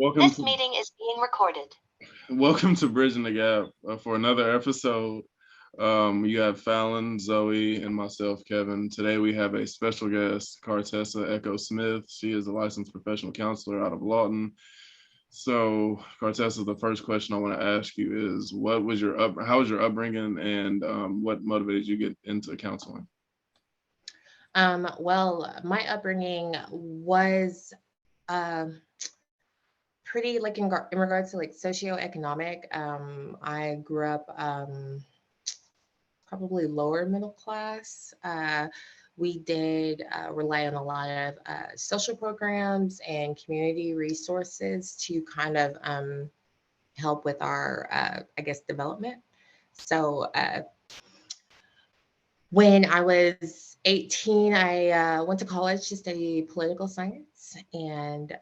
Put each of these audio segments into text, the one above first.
Welcome to meeting is being recorded. Welcome to Bridging the Gap for another episode. You have Fallon, Zoe, and myself, Kevin. Today we have a special guest, Cartessa Ecko Smith. She is a licensed professional counselor out of Lawton. So, Cartessa, the first question I want to ask you is, how was your upbringing, and what motivated you to get into counseling? Well, my upbringing was pretty like in regards to like socioeconomic. I grew up probably lower middle class. We did rely on a lot of social programs and community resources to kind of help with our, I guess, development. So when I was 18, I went to college to study political science. And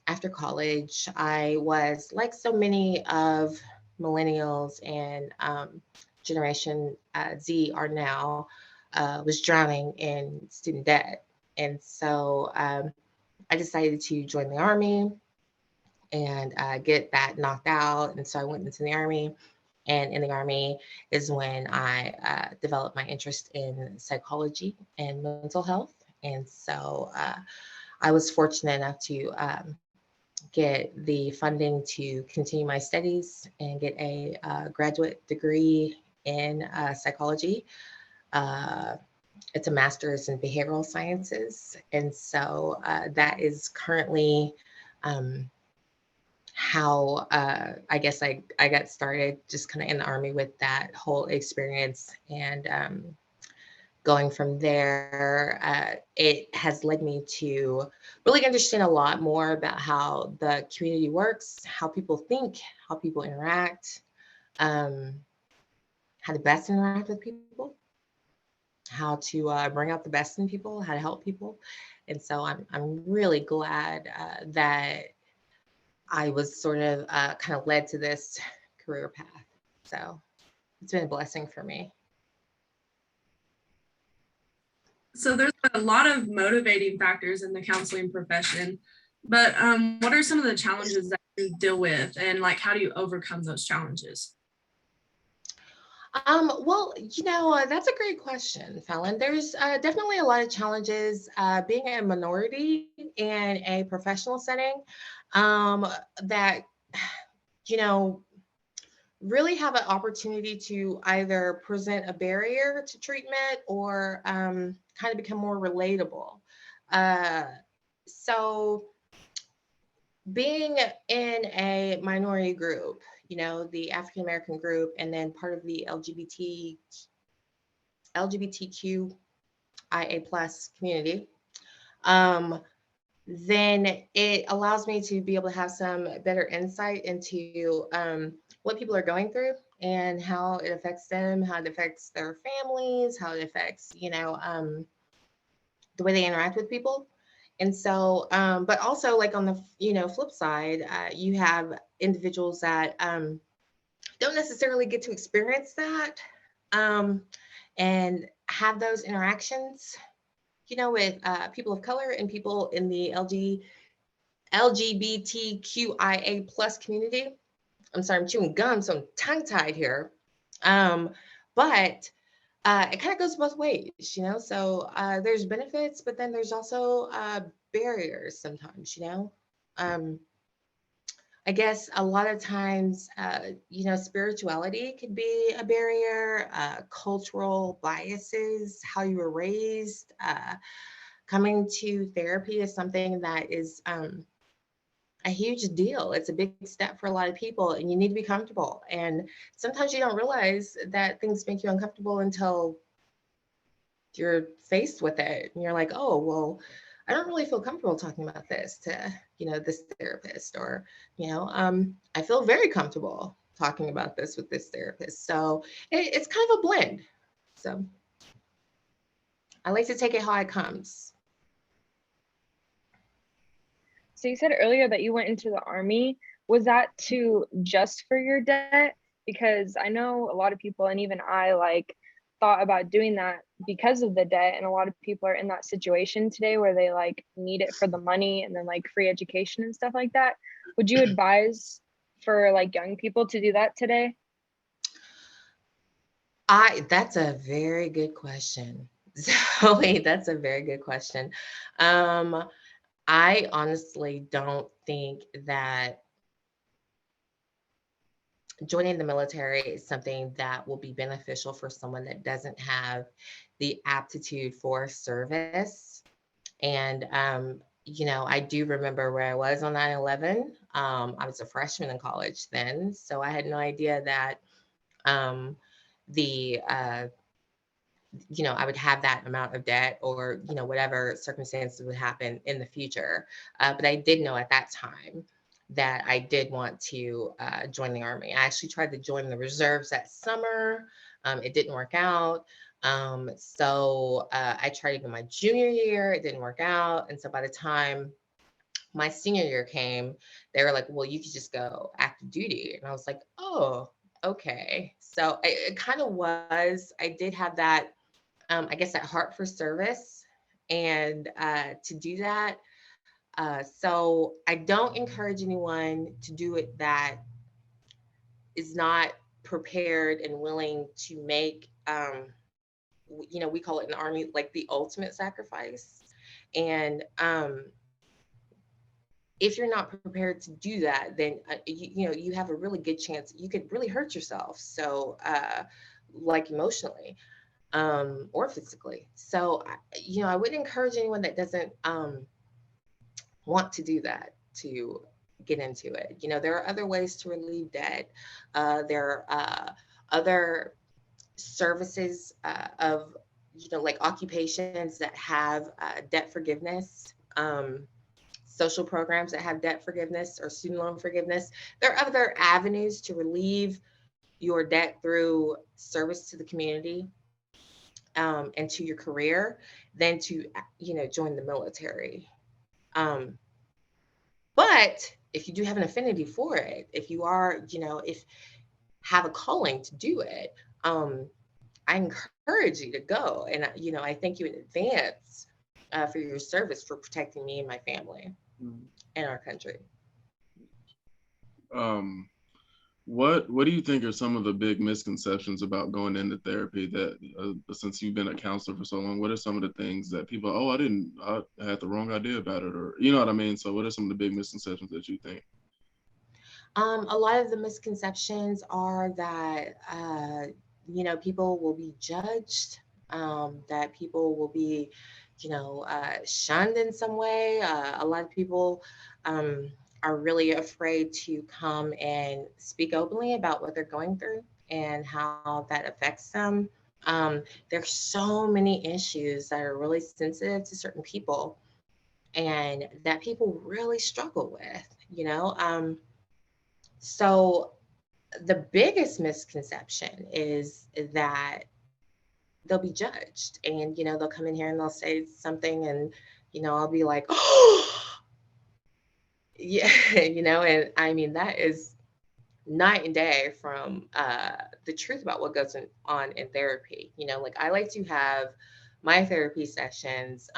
after college, I was like so many of millennials and Generation Z are now, was drowning in student debt. And so I decided to join the Army and get that knocked out. And so I went into the Army. And in the Army is when I developed my interest in psychology and mental health. And so I was fortunate enough to get the funding to continue my studies and get a graduate degree in psychology. Uh, it's a master's in behavioral sciences. And so that is currently um, how I guess I got started just kind of in the Army with that whole experience. And going from there, it has led me to really understand a lot more about how the community works, how people think, how people interact, um, how to best interact with people, how to bring out the best in people, how to help people. And so I'm really glad that I was sort of kind of led to this career path. So it's been a blessing for me. So there's a lot of motivating factors in the counseling profession, but what are some of the challenges that you deal with, and like how do you overcome those challenges? Well, that's a great question, Fallon. There's definitely a lot of challenges being a minority in a professional setting that, you know, really have an opportunity to either present a barrier to treatment or kind of become more relatable. Uh, so, being in a minority group, the African American group, and then part of the LGBTQIA plus community, um, then it allows me to be able to have some better insight into what people are going through and how it affects them, how it affects their families, how it affects, the way they interact with people. And so, but also like on the, flip side, you have individuals that don't necessarily get to experience that um, and have those interactions, with people of color and people in the LGBTQIA plus community. I'm sorry, I'm chewing gum, so I'm tongue tied here. Um, but it kind of goes both ways, So there's benefits, but then there's also barriers sometimes, Um, I guess a lot of times, spirituality could be a barrier, cultural biases, how you were raised. Coming to therapy is something that is a huge deal. It's a big step for a lot of people, and you need to be comfortable. And sometimes you don't realize that things make you uncomfortable until you're faced with it and you're like, oh, well, I don't really feel comfortable talking about this to, this therapist, or, I feel very comfortable talking about this with this therapist. So it's kind of a blend. So I like to take it how it comes. So you said earlier that you went into the Army. Was that to just for your debt? Because I know a lot of people, and even I, like, thought about doing that because of the debt, and a lot of people are in that situation today where they like need it for the money and then like free education and stuff like that. Would you advise for like young people to do that today? That's a very good question. Zoe, that's a very good question. I honestly don't think that joining the military is something that will be beneficial for someone that doesn't have the aptitude for service. And, I do remember where I was on 9/11. I was a freshman in college then, so I had no idea that the I would have that amount of debt, or whatever circumstances would happen in the future. But I did know at that time that I did want to join the Army. I actually tried to join the reserves that summer. It didn't work out. So I tried even my junior year. It didn't work out. And so by the time my senior year came, they were like, well, you could just go active duty. And I was like, oh, okay. So it kind of was, I did have that, I guess, that heart for service and to do that. So I don't encourage anyone to do it that is not prepared and willing to make, we call it in the Army, like the ultimate sacrifice. And if you're not prepared to do that, then you have a really good chance you could really hurt yourself. So like emotionally or physically. So I wouldn't encourage anyone that doesn't want to do that to get into it. There are other ways to relieve debt. There are other services of like occupations that have debt forgiveness. Social programs that have debt forgiveness or student loan forgiveness. There are other avenues to relieve your debt through service to the community and to your career than to, join the military. But if you do have an affinity for it, if you are, if have a calling to do it, I encourage you to go. And, I thank you in advance for your service, for protecting me and my family and our country. What do you think are some of the big misconceptions about going into therapy that since you've been a counselor for so long, what are some of the things that people, I had the wrong idea about it, or you know what I mean? So what are some of the big misconceptions that you think? A lot of the misconceptions are that people will be judged, that people will be shunned in some way. A lot of people are really afraid to come and speak openly about what they're going through and how that affects them. There's so many issues that are really sensitive to certain people and that people really struggle with. So the biggest misconception is that they'll be judged, and they'll come in here and they'll say something, and I'll be like, oh yeah. And I mean, that is night and day from the truth about what goes on in therapy. Like, I like to have my therapy sessions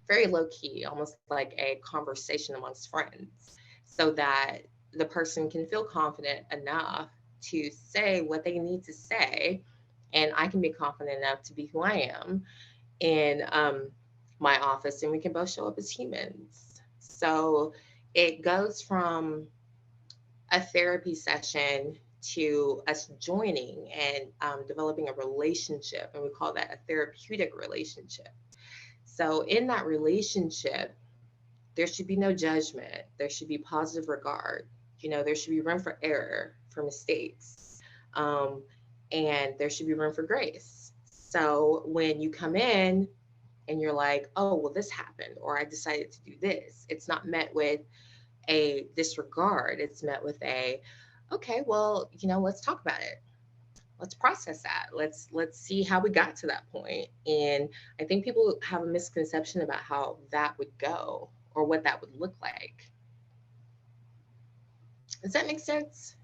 very low key, almost like a conversation amongst friends, so that the person can feel confident enough to say what they need to say, and I can be confident enough to be who I am in my office, and we can both show up as humans. So it goes from a therapy session to us joining and developing a relationship, and we call that a therapeutic relationship. So in that relationship, there should be no judgment. There should be positive regard. There should be room for error, for mistakes, and there should be room for grace. So when you come in and you're like, oh, well, this happened, or I decided to do this, it's not met with a disregard. It's met with a, okay, well, let's talk about it. Let's process that. Let's see how we got to that point. And I think people have a misconception about how that would go or what that would look like. Does that make sense?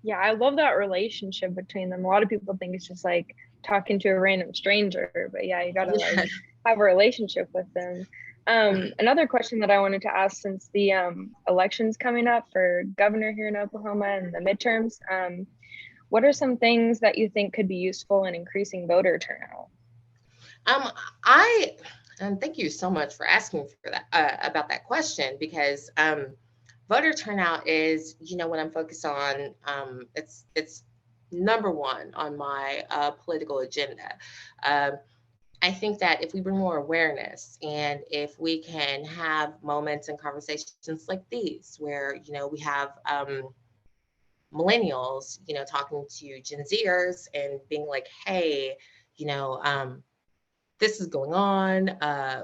Yeah, I love that relationship between them. A lot of people think it's just like talking to a random stranger, but yeah, you gotta like Yeah. have a relationship with them. Another question that I wanted to ask, since the elections coming up for governor here in Oklahoma and the midterms, what are some things that you think could be useful in increasing voter turnout? I and thank you so much for asking for that about that question, because voter turnout is, what I'm focused on. It's number one on my political agenda. Um, I think that if we bring more awareness, and if we can have moments and conversations like these where, we have millennials, talking to Gen Zers and being like, hey, you know, this is going on.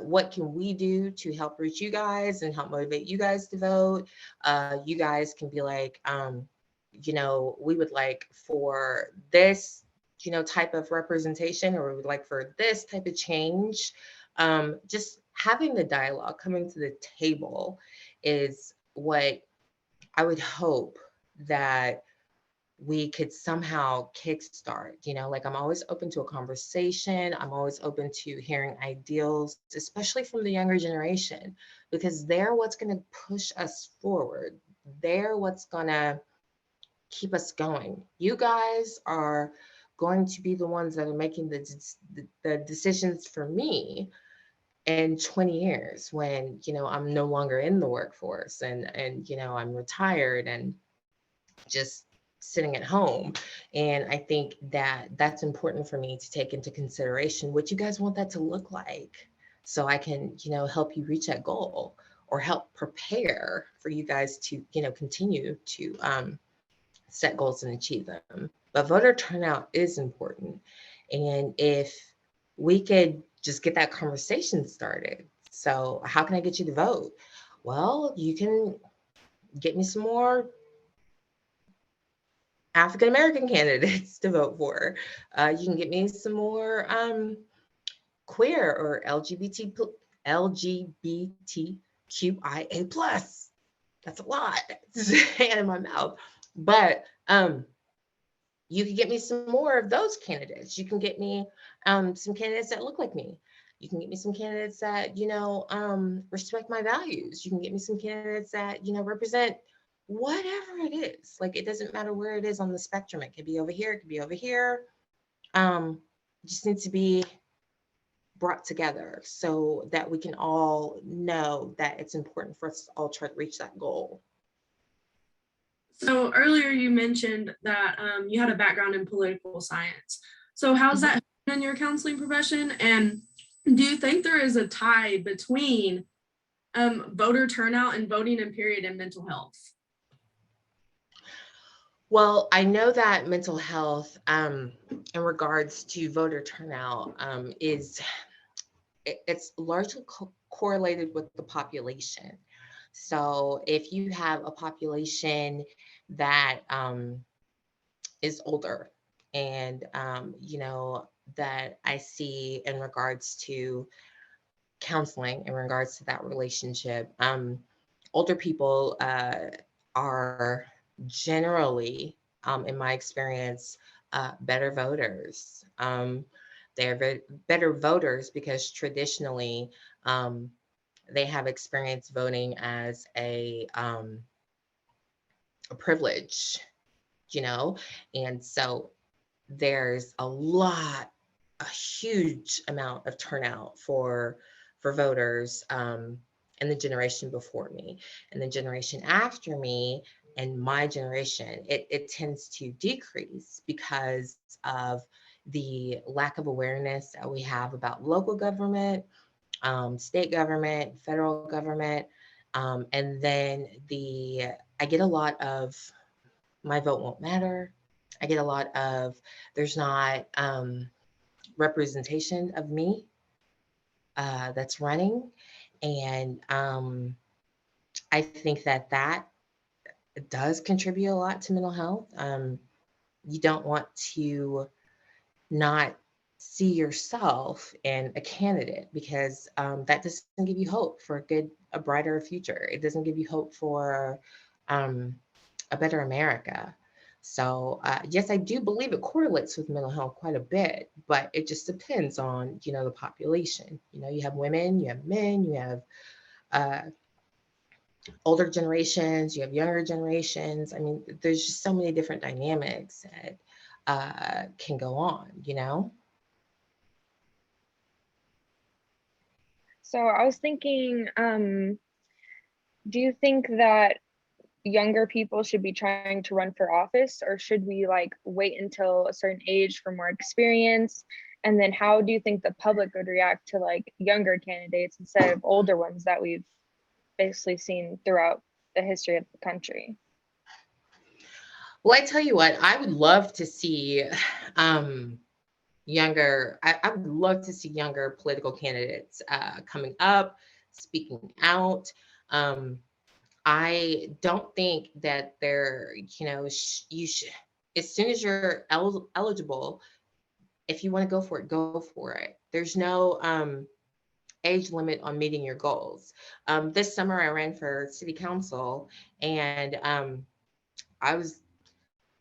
What can we do to help reach you guys and help motivate you guys to vote? You guys can be like, we would like for this, type of representation, or we would like for this type of change. Just having the dialogue, coming to the table is what I would hope that we could somehow kickstart. Like, I'm always open to a conversation. I'm always open to hearing ideals, especially from the younger generation, because they're what's going to push us forward. They're what's going to keep us going. You guys are going to be the ones that are making the decisions for me in 20 years, when, I'm no longer in the workforce, and I'm retired and just sitting at home. And I think that that's important for me to take into consideration what you guys want that to look like, so I can, help you reach that goal, or help prepare for you guys to, continue to set goals and achieve them. But voter turnout is important. And if we could just get that conversation started. So, how can I get you to vote? Well, you can get me some more African American candidates to vote for. You can get me some more queer or LGBTQIA plus. That's a lot. It's hand in my mouth. But you can get me some more of those candidates. You can get me some candidates that look like me. You can get me some candidates that, respect my values. You can get me some candidates that, represent whatever it is. Like, it doesn't matter where it is on the spectrum. It could be over here. It could be over here. It just needs to be brought together so that we can all know that it's important for us to all try to reach that goal. So earlier you mentioned that you had a background in political science. So how's that in your counseling profession? And do you think there is a tie between voter turnout and voting in period and mental health? Well, I know that mental health, in regards to voter turnout, it's largely correlated with the population. So if you have a population that is older, and that I see in regards to counseling, in regards to that relationship, older people are generally, in my experience, better voters. They're better voters because traditionally, they have experienced voting as a privilege, and so there's a huge amount of turnout for voters, in the generation before me, and the generation after me, and my generation. It tends to decrease because of the lack of awareness that we have about local government, state government, federal government, and then I get a lot of my vote won't matter. I get a lot of there's not representation of me that's running, and I think that does contribute a lot to mental health. You don't want to not see yourself in a candidate, because that doesn't give you hope for a brighter future. It doesn't give you hope for a better America. So yes, I do believe it correlates with mental health quite a bit, but it just depends on, the population. You have women, you have men, you have uh, older generations, you have younger generations. I mean, there's just so many different dynamics that can go on. So I was thinking, do you think that younger people should be trying to run for office, or should we like wait until a certain age for more experience? And then how do you think the public would react to like younger candidates instead of older ones that we've basically seen throughout the history of the country? Well, I tell you what, I would love to see I would love to see younger political candidates coming up, speaking out. I don't think that they're, you should, as soon as you're eligible, if you want to go for it, go for it. There's no age limit on meeting your goals. This summer, I ran for city council, and I was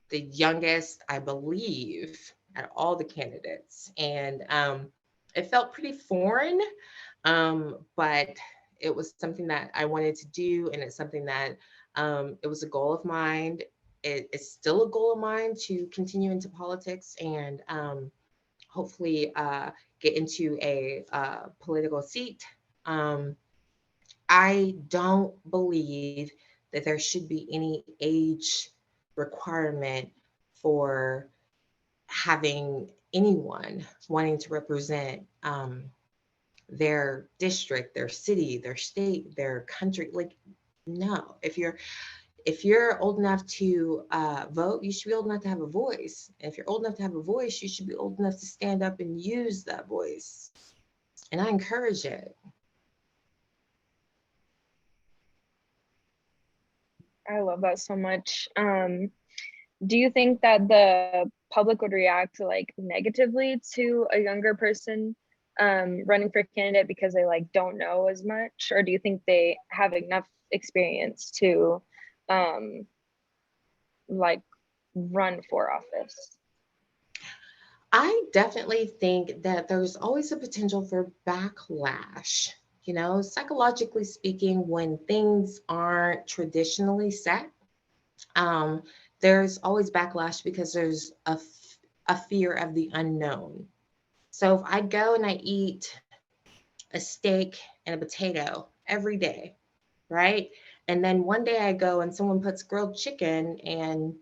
the youngest, I believe, at all the candidates. And it felt pretty foreign, but it was something that I wanted to do. And it's something that it was a goal of mine. It is still a goal of mine to continue into politics and hopefully get into a political seat. Um, I don't believe that there should be any age requirement for having anyone wanting to represent their district, their city, their state, their country. Like, no. If you're old enough to vote, you should be old enough to have a voice. And if you're old enough to have a voice, you should be old enough to stand up and use that voice. And I encourage it. I love that so much. Do you think that the public would react like negatively to a younger person running for candidate because they like don't know as much, or do you think they have enough experience to like run for office? I definitely think that there's always a potential for backlash. Psychologically speaking, when things aren't traditionally set, um, there's always backlash because there's a fear of the unknown. So if I go and I eat a steak and a potato every day, right? And then one day I go and someone puts grilled chicken and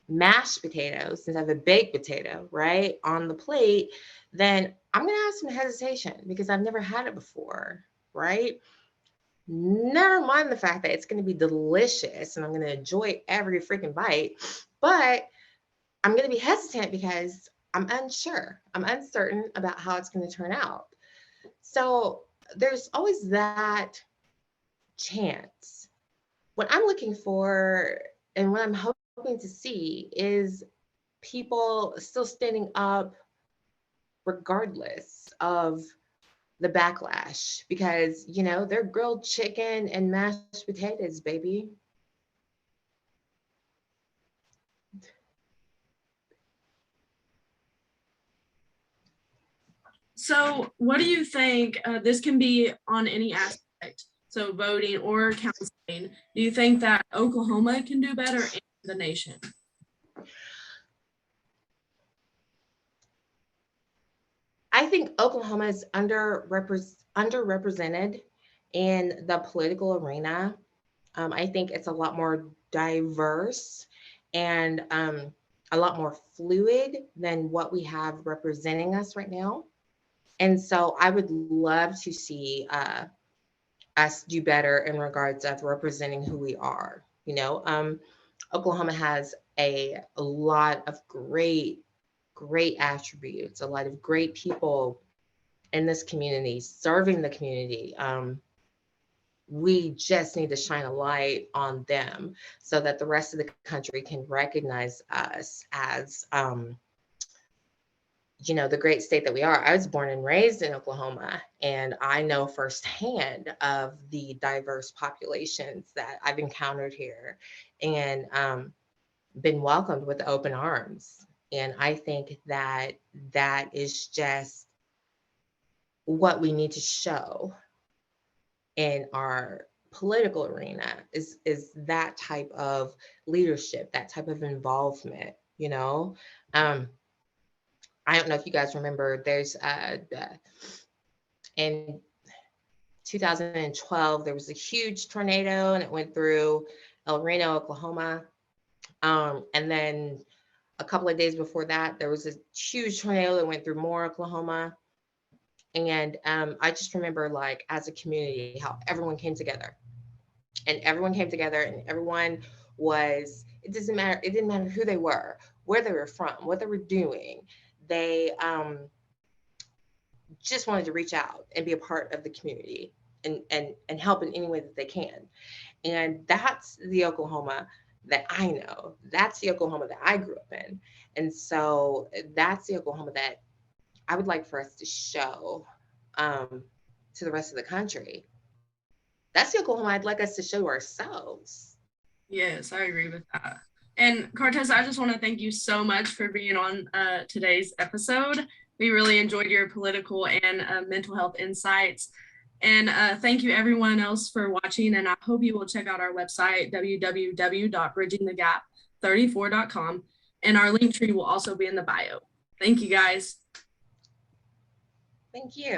mashed potatoes instead of a baked potato, right, on the plate, then I'm going to have some hesitation because I've never had it before, right? Never mind the fact that it's going to be delicious and I'm going to enjoy every freaking bite, but I'm going to be hesitant because I'm unsure. I'm uncertain about how it's going to turn out. So there's always that chance. What I'm looking for and what I'm hoping to see is people still standing up regardless of the backlash because, they're grilled chicken and mashed potatoes, baby. So, what do you think? This can be on any aspect, so voting or counseling. Do you think that Oklahoma can do better in the nation? I think Oklahoma is underrepresented in the political arena. I think it's a lot more diverse and a lot more fluid than what we have representing us right now. And so I would love to see us do better in regards of representing who we are. Oklahoma has a lot of great attributes, a lot of great people in this community, serving the community. We just need to shine a light on them so that the rest of the country can recognize us as, the great state that we are. I was born and raised in Oklahoma, and I know firsthand of the diverse populations that I've encountered here. And been welcomed with open arms. And I think that that is just what we need to show in our political arena is that type of leadership, that type of involvement, you know. I don't know if you guys remember, there's in 2012 there was a huge tornado and it went through El Reno, Oklahoma. And then a couple of days before that, there was a huge tornado that went through Moore, Oklahoma. And I just remember, like, as a community, how everyone came together. And everyone came together, and everyone was, it didn't matter who they were, where they were from, what they were doing. They just wanted to reach out and be a part of the community and help in any way that they can. And that's the Oklahoma that I know. That's the Oklahoma that I grew up in. And so that's the Oklahoma that I would like for us to show to the rest of the country. That's the Oklahoma I'd like us to show ourselves. Yes, I agree with that. And Cartessa, I just want to thank you so much for being on today's episode. We really enjoyed your political and mental health insights. And thank you everyone else for watching. And I hope you will check out our website, www.bridgingthegap34.com. And our link tree will also be in the bio. Thank you guys. Thank you.